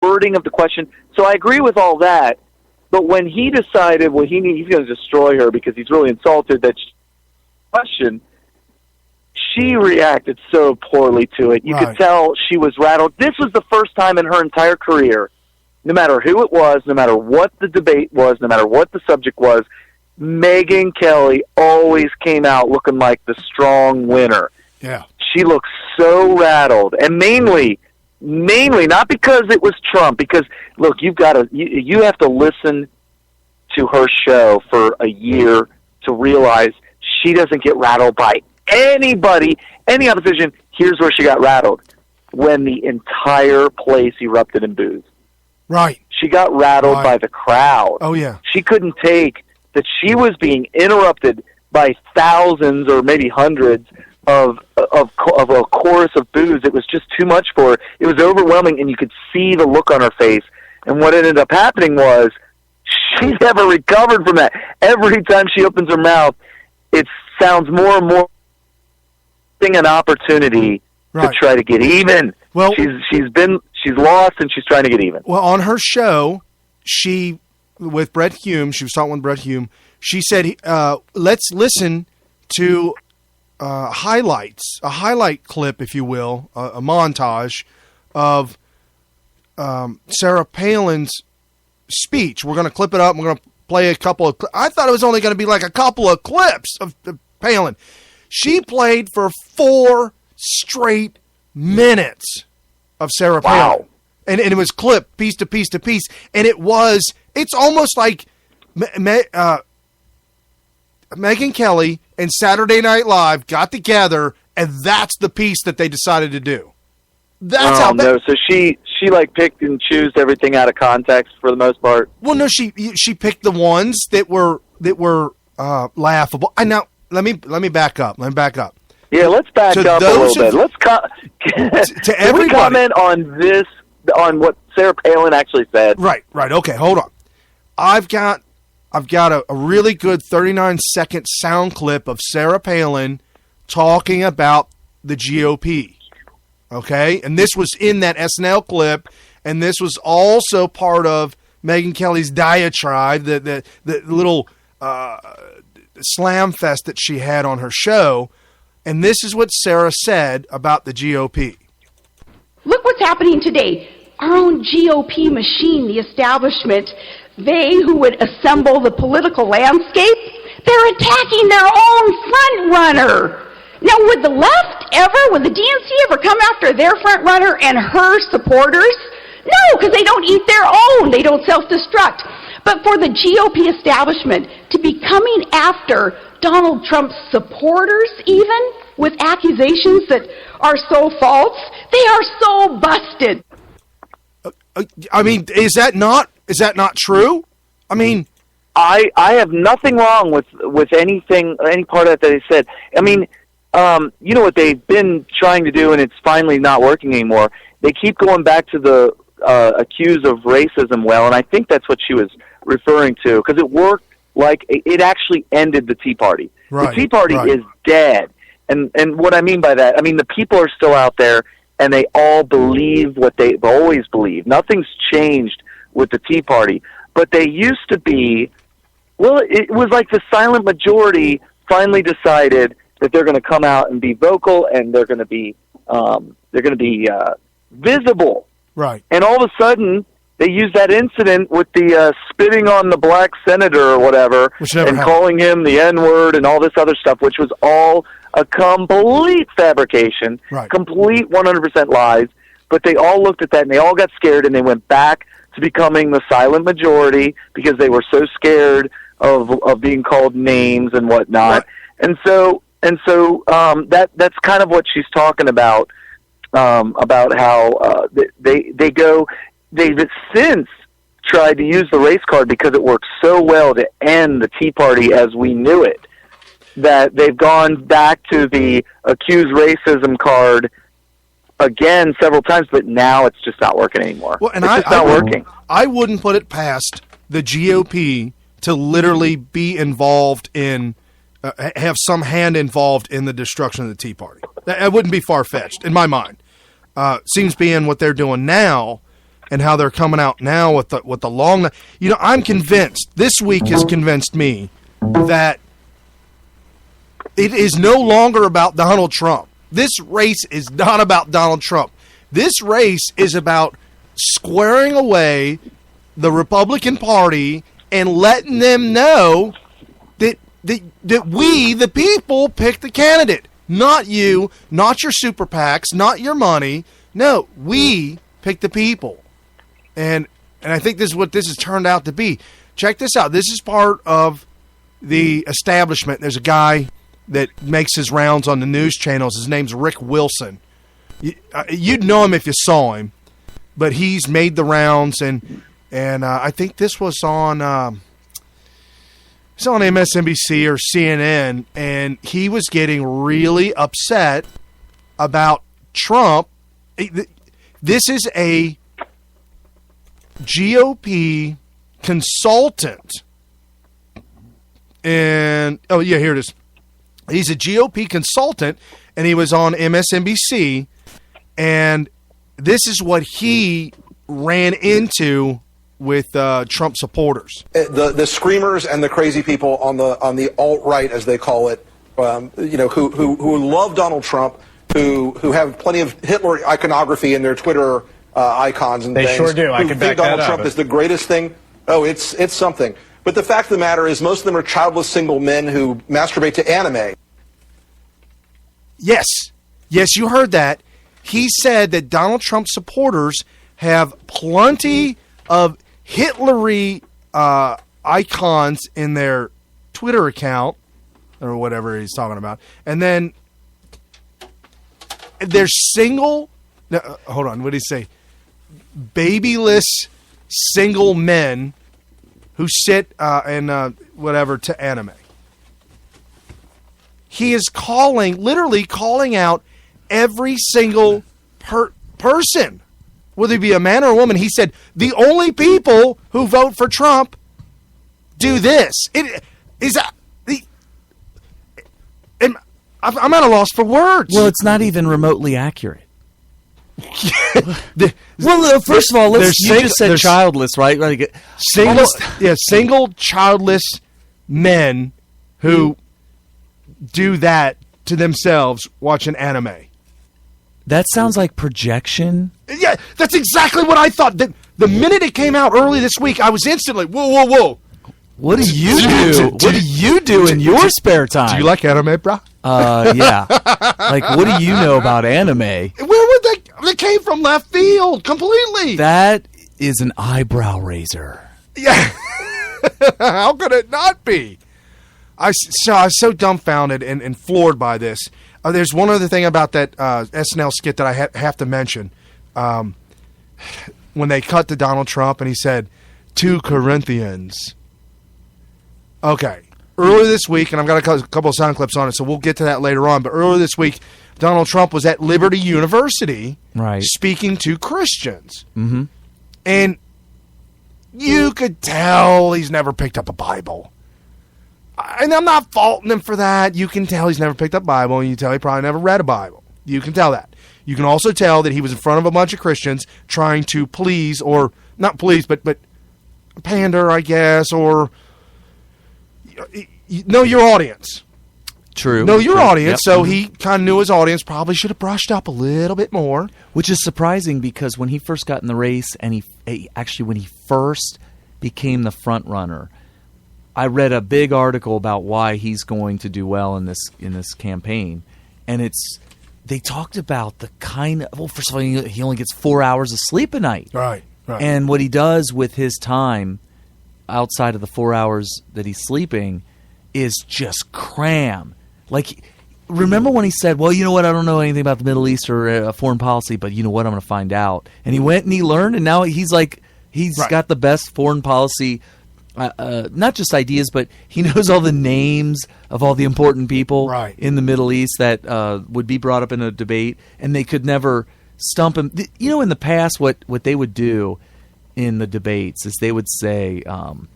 wording of the question. So I agree with all that. But when he decided, well, he's going to destroy her because he's really insulted that question, she reacted so poorly to it. You could tell she was rattled. This was the first time in her entire career, no matter who it was, no matter what the debate was, no matter what the subject was, Megyn Kelly always came out looking like the strong winner. Yeah. She looked so rattled, and mainly not because it was Trump, because look, you have to listen to her show for a year to realize she doesn't get rattled by anybody, any opposition. Here's where she got rattled: when the entire place erupted in boos. Right. She got rattled by the crowd. Oh yeah. She couldn't take that she was being interrupted by thousands or maybe hundreds of a chorus of boos. It was just too much for her. It was overwhelming, and you could see the look on her face. And what ended up happening was she never recovered from that. Every time she opens her mouth, it sounds more and more an opportunity to try to get even. Well, she's lost, and she's trying to get even. Well, on her show, with Brett Hume, she was talking with Brett Hume. She said, "Let's listen to highlights, a highlight clip, if you will, a montage of Sarah Palin's speech. We're going to clip it up. And we're going to play a couple of. I thought it was only going to be like a couple of clips of Palin. She played for 4 straight minutes of Sarah Palin, and it was clipped piece to piece to piece, and it's almost like Megyn Kelly and Saturday Night Live got together, and that's the piece that they decided to do. That's how. No, so she like picked and chose everything out of context for the most part. Well, no, she picked the ones that were laughable. And now let me back up. Yeah, let's back up a little bit. Let's to can we comment on this, on what Sarah Palin actually said? Right. Okay, hold on. I've got a really good 39-second sound clip of Sarah Palin talking about the GOP. Okay? And this was in that SNL clip, and this was also part of Megyn Kelly's diatribe, the little slam fest that she had on her show. And this is what Sarah said about the GOP. Look what's happening today. Our own GOP machine, the establishment, they who would assemble the political landscape, they're attacking their own front runner. Now, would the DNC ever come after their front runner and her supporters? No, because they don't eat their own. They don't self-destruct. But for the GOP establishment to be coming after Donald Trump's supporters, even with accusations that are so false, they are so busted. I mean, is that not true? I mean, I have nothing wrong with any part of that they said. I mean, you know what they've been trying to do, and it's finally not working anymore. They keep going back to the accuse of racism well, and I think that's what she was referring to, because it worked. Like, it actually ended the Tea Party. Right, the Tea Party is dead. And what I mean by that, I mean, the people are still out there, and they all believe what they've always believed. Nothing's changed with the Tea Party. But they used to be, well, it was like the silent majority finally decided that they're going to come out and be vocal, and they're going to be visible. Right. And all of a sudden, they used that incident with the spitting on the black senator or whatever, and calling him the N-word and all this other stuff, which was all a complete fabrication, complete 100% lies. But they all looked at that, and they all got scared, and they went back to becoming the silent majority because they were so scared of being called names and whatnot. Right. And so that's kind of what she's talking about how they've since tried to use the race card because it worked so well to end the Tea Party as we knew it, that they've gone back to the accused racism card again several times, but now it's just not working anymore. Well, and it's just not working. I wouldn't put it past the GOP to literally be involved in, have some hand involved in the destruction of the Tea Party. That wouldn't be far-fetched, in my mind. Seems being what they're doing now, and how they're coming out now with the long. I'm convinced. This week has convinced me that it is no longer about Donald Trump. This race is not about Donald Trump. This race is about squaring away the Republican Party and letting them know that we, the people, pick the candidate. Not you, not your super PACs, not your money. No, we pick the people. And I think this is what this has turned out to be. Check this out. This is part of the establishment. There's a guy that makes his rounds on the news channels. His name's Rick Wilson. You'd know him if you saw him, but he's made the rounds, and I think this was on MSNBC or CNN, and he was getting really upset about Trump. This is a GOP consultant, and here it is. He's a GOP consultant, and he was on MSNBC, and this is what he ran into with Trump supporters. The screamers and the crazy people on the alt-right, as they call it, who love Donald Trump, who have plenty of Hitler iconography in their Twitter icons and things. They sure do. I can back that up. Donald Trump is the greatest thing. Oh, it's something. But the fact of the matter is most of them are childless single men who masturbate to anime. Yes, you heard that. He said that Donald Trump supporters have plenty of Hitlery icons in their Twitter account or whatever he's talking about. And then they're single. No, hold on. What did he say? Babyless single men who sit and whatever to anime. He is literally calling out every single person, whether it be a man or a woman. He said the only people who vote for Trump do this. I'm at a loss for words. Well, it's not even remotely accurate. First of all, you just said childless, right? Like, single childless men who do that to themselves watching anime. That sounds like projection. Yeah, that's exactly what I thought. The minute it came out early this week, I was instantly, whoa. What do you do? What do you do in your spare time? Do you like anime, bro? Yeah. Like, what do you know about anime? Where would they came from left field completely? That is an eyebrow raiser. Yeah. How could it not be? I was so dumbfounded and floored by this. There's one other thing about that SNL skit that I have to mention. When they cut to Donald Trump and he said, 2 Corinthians. Okay. Earlier this week, and I've got a couple of sound clips on it, so we'll get to that later on, but earlier this week, Donald Trump was at Liberty University speaking to Christians. Mm-hmm. And you could tell he's never picked up a Bible. And I'm not faulting him for that. You can tell he's never picked up a Bible, and you can tell he probably never read a Bible. You can tell that. You can also tell that he was in front of a bunch of Christians trying to please, or not please, but pander, I guess, or know your audience. True. Know your audience. Yep. So he kind of knew his audience, probably should have brushed up a little bit more. Which is surprising because when he first got in the race and when he first became the front runner, I read a big article about why he's going to do well in this campaign. And they talked about the kind of, well, first of all, he only gets 4 hours of sleep a night. Right. And what he does with his time outside of the 4 hours that he's sleeping is just cram. Like, remember when he said, well, you know what, I don't know anything about the Middle East or foreign policy, but you know what, I'm going to find out. And he went and he learned, and now he's got the best foreign policy, not just ideas, but he knows all the names of all the important people in the Middle East that would be brought up in a debate, and they could never stump him. You know, in the past, what they would do in the debates is they would say, well,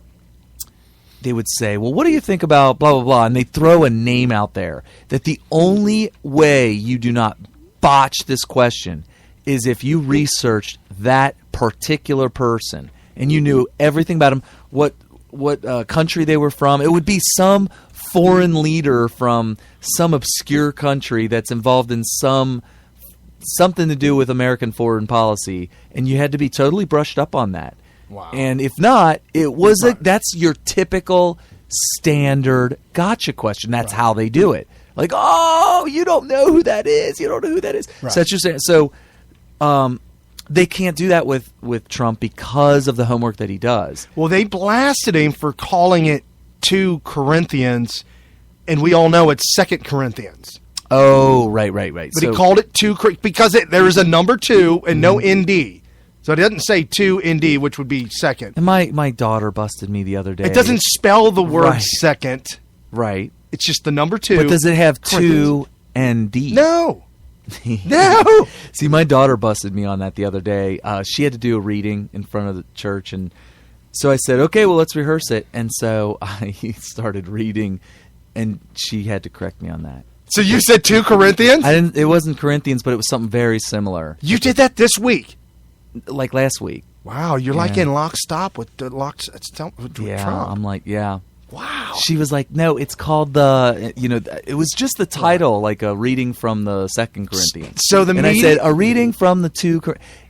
what do you think about blah, blah, blah? And they throw a name out there that the only way you do not botch this question is if you researched that particular person and you knew everything about them, what country they were from. It would be some foreign leader from some obscure country that's involved in something to do with American foreign policy, and you had to be totally brushed up on that. Wow. And if not, that's your typical standard gotcha question. That's how they do it. Like, oh, you don't know who that is. You don't know who that is. Right. So that's just so they can't do that with Trump because of the homework that he does. Well, they blasted him for calling it 2 Corinthians, and we all know it's 2 Corinthians. Oh, right. But he called it 2 because there is a number 2 and no ND. So it doesn't say 2 ND, which would be second. And my daughter busted me the other day. It doesn't spell the word second. Right. It's just the number 2. But does it have 2 ND? No. No. See, my daughter busted me on that the other day. She had to do a reading in front of the church, and so I said, okay, well, let's rehearse it. And so I started reading, and she had to correct me on that. So you said 2 Corinthians? I didn't. It wasn't Corinthians, but it was something very similar. You did that this week? Like last week. Wow, you're like in lockstep with the Yeah, Trump. I'm like, yeah. Wow. She was like, no, it's called it was just the title, like a reading from the 2 Corinthians. So and I said, a reading from the 2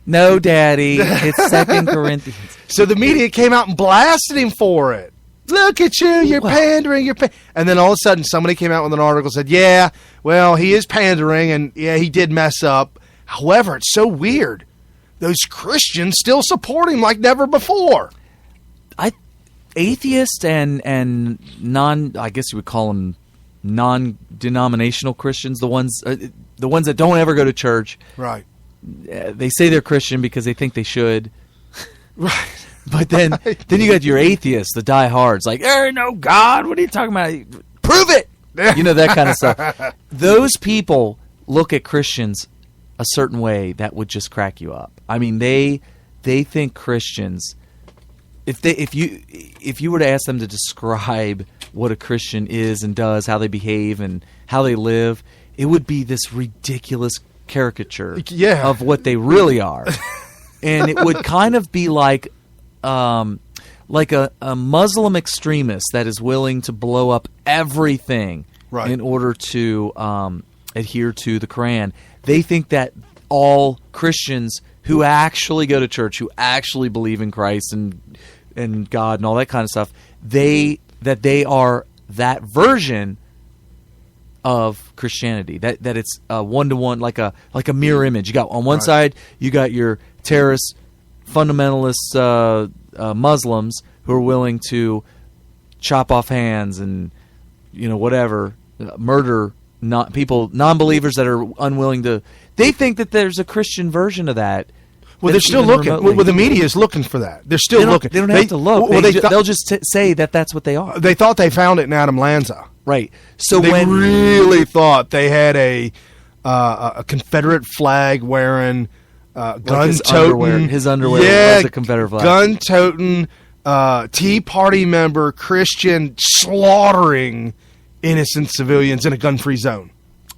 No, Daddy, it's 2 Corinthians. So the media came out and blasted him for it. Look at you, you're pandering, and then all of a sudden somebody came out with an article that said, yeah, well, he is pandering, and yeah, he did mess up. However, it's so weird. Those Christians still support him like never before. Atheists and I guess you would call them non-denominational Christians, the ones that don't ever go to church. Right. They say they're Christian because they think they should. Right. But then you got your atheists, the diehards, like, there ain't no God. What are you talking about? Prove it. You know, that kind of stuff. Those people look at Christians a certain way that would just crack you up. I mean, they think Christians, if you were to ask them to describe what a Christian is and does, how they behave and how they live, it would be this ridiculous caricature of what they really are. And it would kind of be like a Muslim extremist that is willing to blow up everything in order to adhere to the Quran. They think that all Christians who actually go to church, who actually believe in Christ and God and all that kind of stuff, they are that version of Christianity. That it's a one-to-one, like a mirror image. You got on one side, you got your terrorist, fundamentalist Muslims who are willing to chop off hands and murder non-believers that are unwilling to. They think that there's a Christian version of that. Well, they're still looking. Well, the media is looking for that. They're still looking. They don't have to look. Well, they'll just say that that's what they are. They thought they found it in Adam Lanza. Right. So they really thought they had a Confederate flag wearing, gun-toting. His underwear was a Confederate flag. Gun-toting, Tea Party member, Christian, slaughtering innocent civilians in a gun-free zone.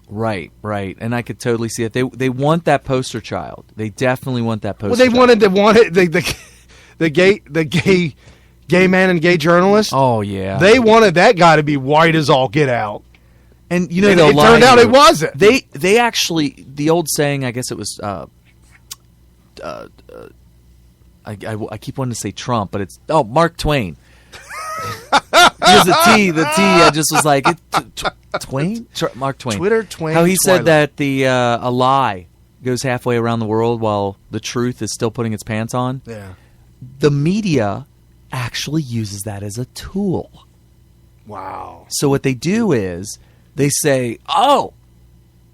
Right. And I could totally see it. They want that poster child. They definitely want that poster. Well, they child. wanted the gay man and gay journalist. Oh yeah. They wanted that guy to be white as all get out. And it turned out it wasn't. They actually, the old saying, I guess it was I keep wanting to say Trump, but it's Mark Twain. Because the T, I just was like, Twain? Mark Twain. Twitter, Twain. How he said that a lie goes halfway around the world while the truth is still putting its pants on. Yeah. The media actually uses that as a tool. Wow. So what they do is they say,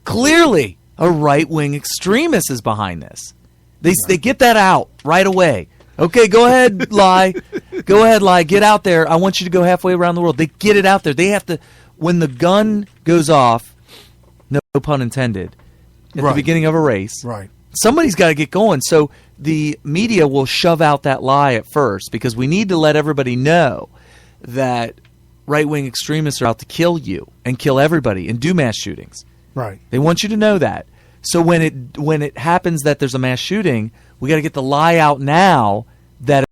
clearly a right-wing extremist is behind this. They get that out right away. Okay, go ahead, lie. Go ahead, lie. Get out there. I want you to go halfway around the world. They get it out there. They have to, when the gun goes off, no pun intended, at the beginning of a race, somebody's got to get going. So the media will shove out that lie at first because we need to let everybody know that right-wing extremists are out to kill you and kill everybody and do mass shootings. Right. They want you to know that. So when it happens that there's a mass shooting, we got to get the lie out now that